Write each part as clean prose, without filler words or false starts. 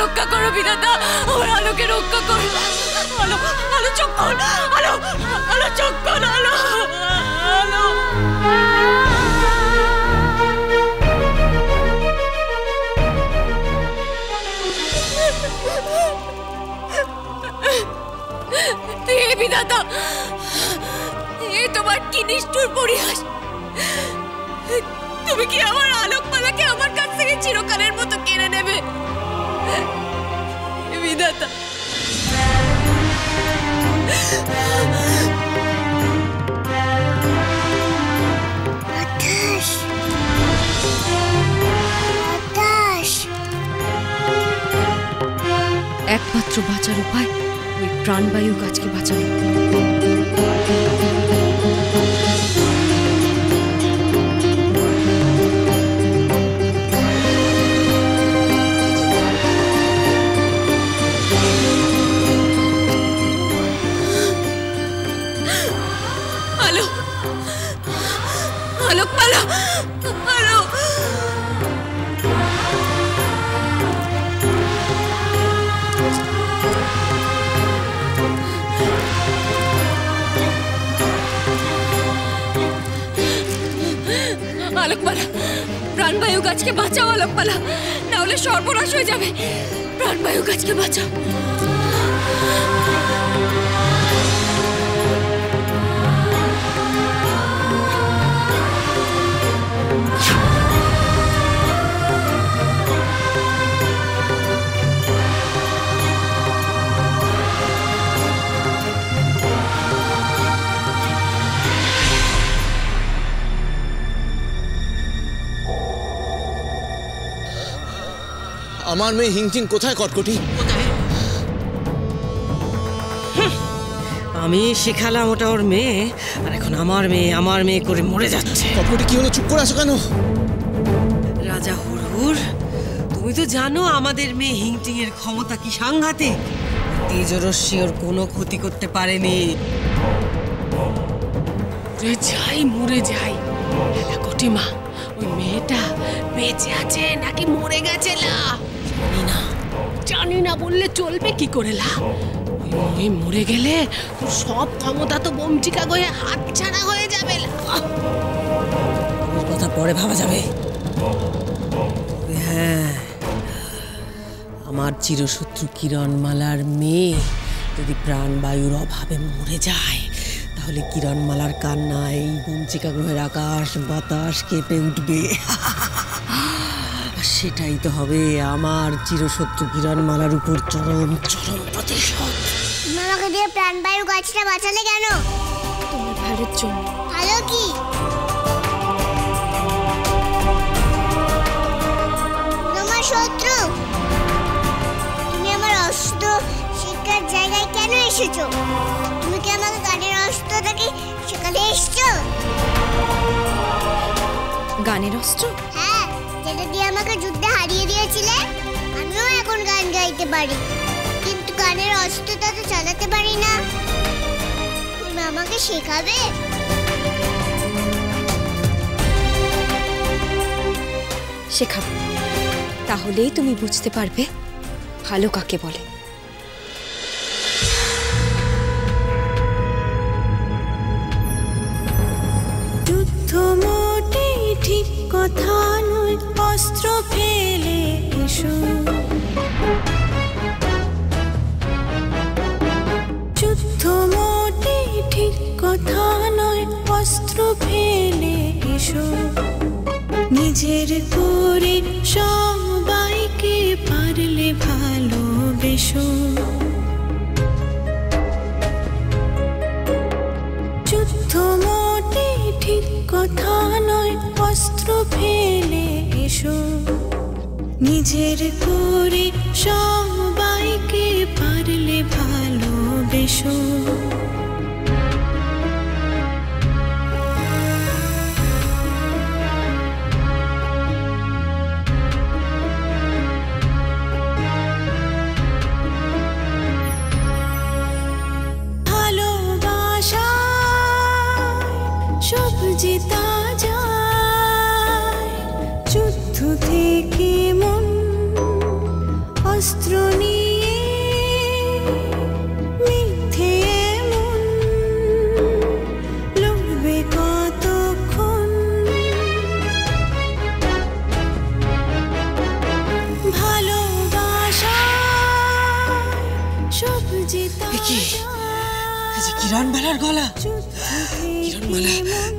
রক্ষা করো বিধাতা, আমার আলোকে রক্ষা করো। আলো, আলো চোখ খোল, আলো, আলো চোখ খোল, আলো, আলো। হে বিধাতা, এ তোমার কি নিষ্ঠুর পরিহাস! তুমি কি আমার আলোকমালাকে আমার কাছ থেকে চিরকালের মতো কেড়ে নেবে? বিধাতা, একমাত্র বাঁচার উপায় ওই প্রাণবায়ু গাছকে বাঁচানো। আলোকমালা, আলো, আলোকমালা, প্রাণবায়ু গাছকে বাঁচাও আলোকমালা, না হলে সর্বনাশ হয়ে যাবে। প্রাণবায়ু গাছকে বাঁচাও। আমার মেয়ে হিংচিং কোথায় কটকটি? আমি শিখালাম ওটা ওর মেয়ে, আর এখন আমার মেয়ে করে মরে যাচ্ছে। কটকটি কি হলো? চুপ করে আছো কেন? রাজা হুড়হুর, তুমি তো জানো আমাদের মেয়ে হিংচিং এর ক্ষমতা কি সাংঘাতিক। তেজরশ্মি ওর কোনো ক্ষতি করতে পারেনি। যাই মরে যাই, কটিমা ওই মেয়েটা বেঁচে আছে নাকি মরে গেছে? জানি না বললে চলবে কি করে? ওই মরে গেলে তোর সব ক্ষমতা তো বমচিকা গয়ে হাত ছাড়া হয়ে যাবে। ওর কথা পরে ভাবা যাবে। হ্যাঁ, আমার চিরশত্রু কিরণমালার মেয়ে যদি প্রাণবায়ুর অভাবে মরে যায়, তাহলে কিরণমালার কান্নায় বমচিকা গ্রহের আকাশ বাতাস কেঁপে উঠবে। সেটাই তো হবে আমার চিরশত্রু কিরণমালার উপর চরম চরম প্রতিশোধ। আমাকে দিয়ে প্রাণবায়ু গাছটা বাঁচালে কেন? তোমার ভালোর জন্য। ভালো কি? তোমার শত্রু। তুমি আমার অস্ত্র শিক্ষার জায়গায় কেন এসেছো? তুমি কি আমাকে গানের অস্ত্রটাকে শেখাতে এসেছো? গানের অস্ত্র? হ্যাঁ, যেটা দিয়ে আমাকে যুদ্ধে হারিয়ে দিয়েছিলে। আমিও এখন গান গাইতে পারি, কিন্তু গানের অস্ত্রটা তো চালাতে পারি না। তুমি আমাকে শেখাবে? শেখাবো, তাহলেই তুমি বুঝতে পারবে ভালো কাকে বলে। যুদ্ধ মোটেই ঠিক কথা নয়, অস্ত্র ফেলে এসো। যুদ্ধ মোটেই ঠিক কথা নয়, অস্ত্র ফেলে এসো। নিজের করে সবাইকে পারলে ভালোবেসো। যুদ্ধ মোটেই ঠিক কথা নয়, অস্ত্র ফেলে এসো। নিজের করে সবাইকে পারলে ভালোবেসো। এসো। সব জেতা যায়, যুদ্ধ থেকে মন অস্ত্র নিয়ে মিথ্যে মন লড়বে কতক্ষণ। ভালোবাসা সব জেতা কিরণমালার গলা।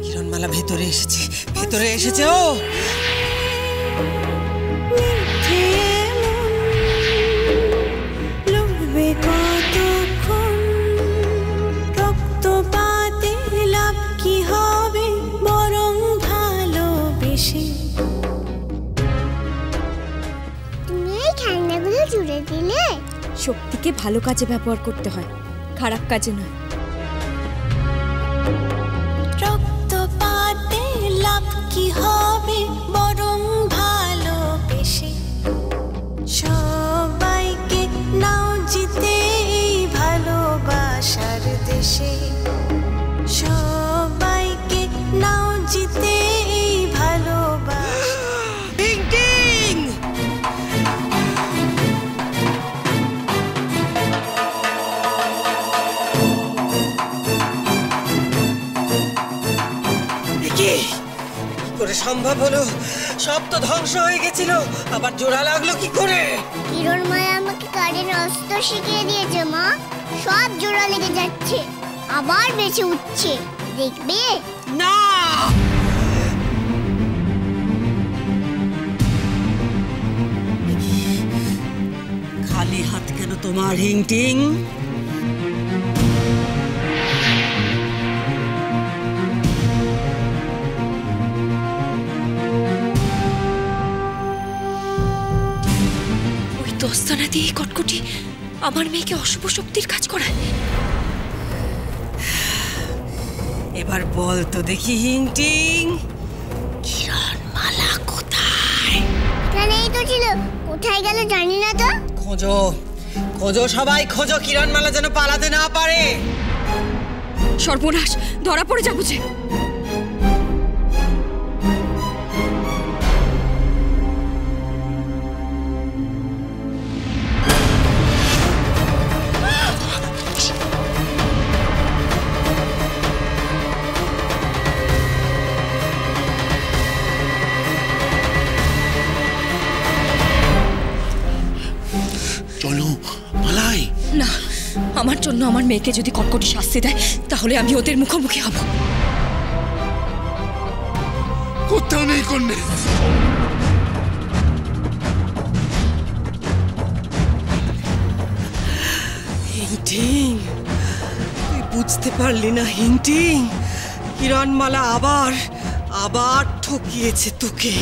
কিরণমালা ভেতরে এসেছে, ভেতরে এসেছে। ও লড়বে কতক্ষণ, রক্তপাতে লাভ কি হবে, বরং ভালোবেসে। তুমি এই খেলনাগুলো জুড়ে দিলে। শক্তিকে ভালো কাজে ব্যবহার করতে হয়, খারাপ কাজে নয়। রক্তপাতে লাভ কি হবে, বরং ভালোবেসে। সবাইকে নাও জিতে ভালোবাসার দেশে, সবাইকে নাও জিতে ভালোবাসা। কি করে সম্ভব হলো? সব তো ধ্বংস হয়ে গেছিল, আবার জোড়া লাগলো কি করে? কিরণমালা আমাকে কারের অস্ত্র শিখিয়ে দিয়েছে মা। সব জোড়া লেগে যাচ্ছে, আবার বেঁচে উঠছে, দেখবে। না, খালি হাত কেন তোমার হিংটিং? দস্তানা দিয়ে কটকটি আমার মেয়েকে অশুভ শক্তির কাজ করায়। এবার বল তো দেখি হিংটিং, কিরণমালা কোথায়? এখানে এই তো ছিল, কোথায় গেল জানি না তো। খোঁজো খোঁজো, সবাই খোঁজো, কিরণমালা যেন পালাতে না পারে। সর্বনাশ, ধরা পড়ে যাবো যে। চলো পালাই। না, আমার জন্য আমার মেয়েকে যদি কটকটি শাস্তি দেয়, তাহলে আমি ওদের মুখোমুখি হব। কোথাও নেই কন্যে। হিংটিং, তুই বুঝতে পারলি না হিংটিং? কিরণমালা আবার ঠকিয়েছে তোকে।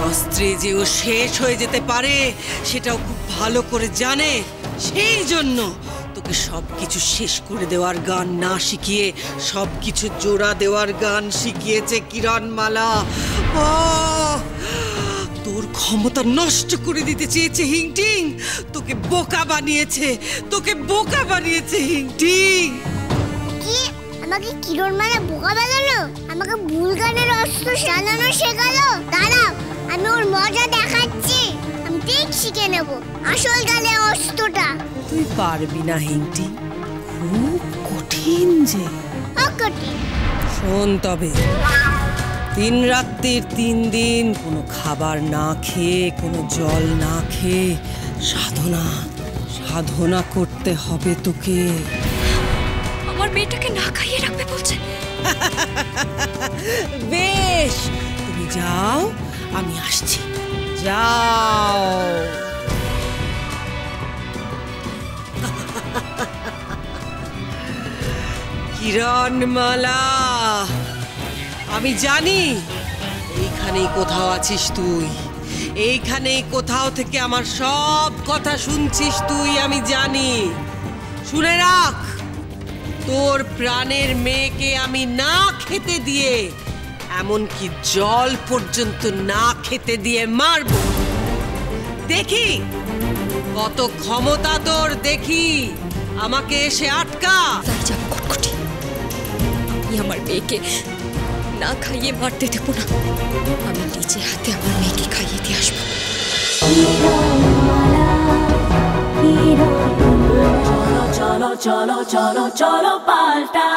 অস্ত্রে যে ও শেষ হয়ে যেতে পারে সেটাও খুব ভালো করে জানে। সেই জন্য তোকে সবকিছু শেষ করে দেওয়ার গান না শিখিয়ে সবকিছু জোড়া দেওয়ার গান শিখিয়েছে কিরণমালা। ও তোর ক্ষমতা নষ্ট করে দিতে চেয়েছে হিংটিং। তোকে বোকা বানিয়েছে, তোকে বোকা বানিয়েছে হিংটিং। কি আমাকে কিরণমালা বোকা বানালো? আমাকে ভুল গানের অস্ত্র চালানো শেখালো। দাঁড়াও, আমি ওর মজা দেখাচ্ছি। আমি ঠিক শিখে নেব আসল গানের অস্ত্রটা। তুই পারবি না হিংটিং, খুব কঠিন যে। কঠিন? শোন তবে, 3 রাত্রির 3 দিন কোনো খাবার না খেয়ে, কোনো জল না খেয়ে সাধনা করতে হবে তোকে। আমার মেয়েটাকে না খাইয়ে রাখবে বলছে। বেশ, তুমি যাও, আমি আসছি। যাও। কিরণমালা, আমি জানি এইখানেই কোথাও আছিস তুই। এইখানেই কোথাও থেকে আমার সব কথা শুনছিস তুই, আমি জানি। শুনে রাখ, তোর প্রাণের মেয়েকে আমি না খেতে দিয়ে, এমনকি জল পর্যন্ত না খেতে দিয়ে মারব। দেখি কত ক্ষমতা তোর, দেখি আমাকে এসে আটকা। তাই যাব কটকটি, আমি আমার মেয়েকে না খাইয়ে মারতে দেব না। আমি নিজে হাতে আমার মেয়েকে খাইয়ে দিয়ে আসবো। চলো চলো চলো চলো চলো পাল্টা